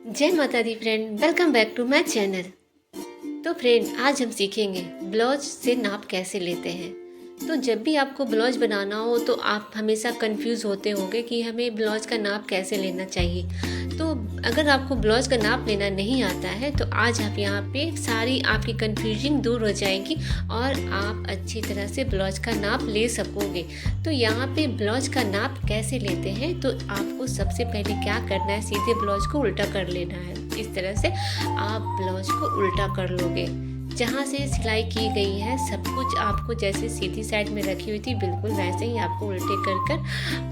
जय माता दी friend, welcome back to my channel. तो फ्रेंड, आज हम सीखेंगे ब्लाउज से नाप कैसे लेते हैं। तो जब भी आपको ब्लाउज बनाना हो तो आप हमेशा कंफ्यूज होते होंगे कि हमें ब्लाउज का नाप कैसे लेना चाहिए। तो अगर आपको ब्लाउज का नाप लेना नहीं आता है तो आज आप यहाँ पे सारी आपकी कंफ्यूजिंग दूर हो जाएगी और आप अच्छी तरह से ब्लाउज का नाप ले सकोगे। तो यहाँ पे ब्लाउज का नाप कैसे लेते हैं, तो आपको सबसे पहले क्या करना है, सीधे ब्लाउज को उल्टा कर लेना है। इस तरह से आप ब्लाउज को उल्टा कर लोगे। जहाँ से सिलाई की गई है सब कुछ आपको जैसे सीधी साइड में रखी हुई थी बिल्कुल वैसे ही आपको उल्टे कर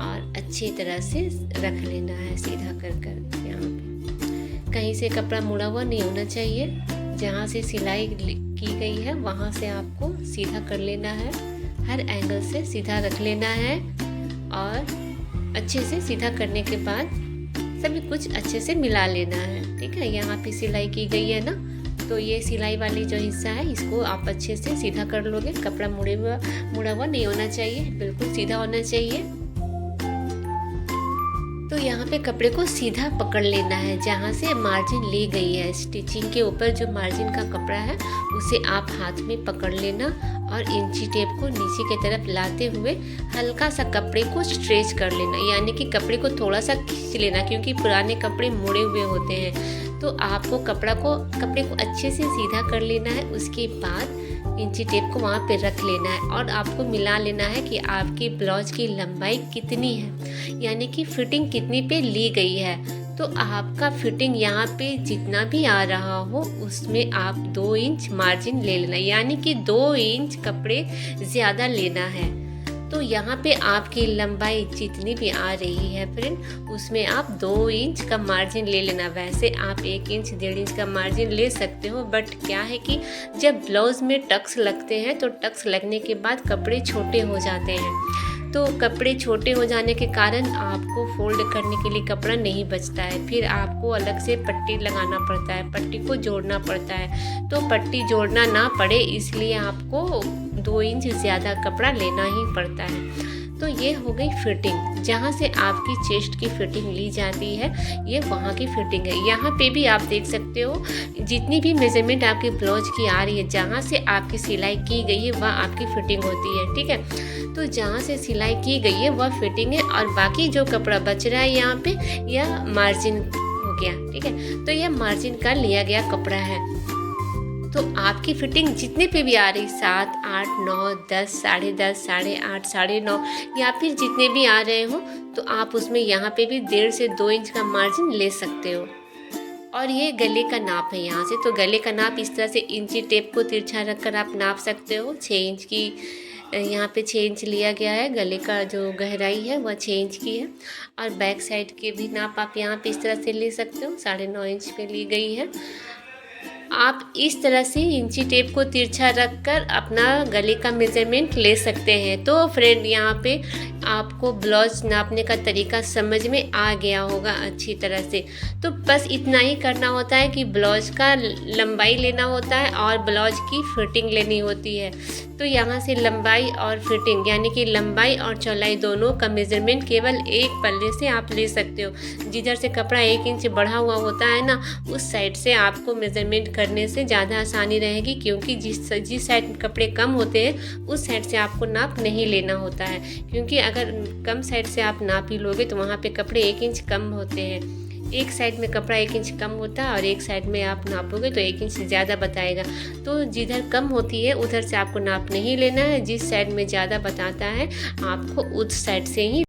और अच्छी तरह से रख लेना है, सीधा कर यहाँ पे कहीं से कपड़ा मुड़ा हुआ नहीं होना चाहिए। जहाँ से सिलाई की गई है वहाँ से आपको सीधा कर लेना है, हर एंगल से सीधा रख लेना है और अच्छे से सीधा करने के बाद सभी कुछ अच्छे से मिला लेना है। ठीक है, यहाँ पे सिलाई की गई है ना, तो ये सिलाई वाली जो हिस्सा है इसको आप अच्छे से सीधा कर लोगे। कपड़ा मुड़ा हुआ नहीं होना चाहिए, बिल्कुल सीधा होना चाहिए। तो यहाँ पे कपड़े को सीधा पकड़ लेना है। जहाँ से मार्जिन ली गई है स्टिचिंग के ऊपर, जो मार्जिन का कपड़ा है उसे आप हाथ में पकड़ लेना और इंची टेप को नीचे की तरफ लाते हुए हल्का सा कपड़े को स्ट्रेच कर लेना, यानी कि कपड़े को थोड़ा सा खींच लेना, क्योंकि पुराने कपड़े मुड़े हुए होते हैं। तो आपको कपड़े को अच्छे से सीधा कर लेना है। उसके बाद इंची टेप को वहाँ पे रख लेना है और आपको मिला लेना है कि आपकी ब्लाउज की लंबाई कितनी है, यानी कि फिटिंग कितनी पे ली गई है। तो आपका फिटिंग यहाँ पे जितना भी आ रहा हो उसमें आप 2 इंच मार्जिन ले लेना, यानी कि 2 इंच कपड़े ज़्यादा लेना है। तो यहाँ पे आपकी लंबाई जितनी भी आ रही है फ्रेंड उसमें आप 2 इंच का मार्जिन ले लेना। वैसे आप 1 इंच 1.5 इंच का मार्जिन ले सकते हो, बट क्या है कि जब ब्लाउज में टक्स लगते हैं तो टक्स लगने के बाद कपड़े छोटे हो जाते हैं। तो कपड़े छोटे हो जाने के कारण आपको फोल्ड करने के लिए कपड़ा नहीं बचता है, फिर आपको अलग से पट्टी लगाना पड़ता है, पट्टी को जोड़ना पड़ता है। तो पट्टी जोड़ना ना पड़े इसलिए आपको 2 इंच ज़्यादा कपड़ा लेना ही पड़ता है। तो ये हो गई फिटिंग। जहाँ से आपकी चेस्ट की फिटिंग ली जाती है ये वहाँ की फिटिंग है। यहाँ पे भी आप देख सकते हो जितनी भी मेजरमेंट आपके ब्लाउज की आ रही है, जहाँ से आपकी सिलाई की गई है वह आपकी फिटिंग होती है। ठीक है, तो जहाँ से सिलाई की गई है वह फिटिंग है और बाकी जो कपड़ा बच रहा है यहाँ पे यह मार्जिन हो गया। ठीक है, तो यह मार्जिन का लिया गया कपड़ा है। तो आपकी फिटिंग जितने पे भी आ रही 7, 8, 9, 10, 10.5, 8.5, 9.5 या फिर जितने भी आ रहे हो तो आप उसमें यहाँ पे भी 1.5 से 2 इंच का मार्जिन ले सकते हो। और ये गले का नाप है यहाँ से, तो गले का नाप इस तरह से इंची टेप को तिरछा रखकर आप नाप सकते हो। 6 इंच की यहाँ पे 6 इंच लिया गया है। गले का जो गहराई है वह 6 इंच की है और बैक साइड के भी नाप आप यहाँ पे इस तरह से ले सकते हो, 9.5 इंच पे ली गई है। आप इस तरह से इंची टेप को तिरछा रखकर अपना गले का मेजरमेंट ले सकते हैं। तो फ्रेंड, यहाँ पे आपको ब्लाउज नापने का तरीका समझ में आ गया होगा अच्छी तरह से। तो बस इतना ही करना होता है कि ब्लाउज का लंबाई लेना होता है और ब्लाउज की फिटिंग लेनी होती है। तो यहाँ से लंबाई और फिटिंग, यानी कि लंबाई और चौड़ाई दोनों का मेजरमेंट केवल एक पल्ले से आप ले सकते हो। जिधर से कपड़ा 1 इंच बढ़ा हुआ होता है ना, उस साइड से आपको मेजरमेंट करने से ज़्यादा आसानी रहेगी, क्योंकि जिस साइड में कपड़े कम होते हैं उस साइड से आपको नाप नहीं लेना होता है। क्योंकि अगर कम साइड से आप नाप ही लोगे तो वहाँ पे कपड़े 1 इंच कम होते हैं। एक साइड में कपड़ा 1 इंच कम होता है और एक साइड में आप नापोगे तो 1 इंच ज़्यादा बताएगा। तो जिधर कम होती है उधर से आपको नाप नहीं लेना है, जिस साइड में ज़्यादा बताता है आपको उस साइड से ही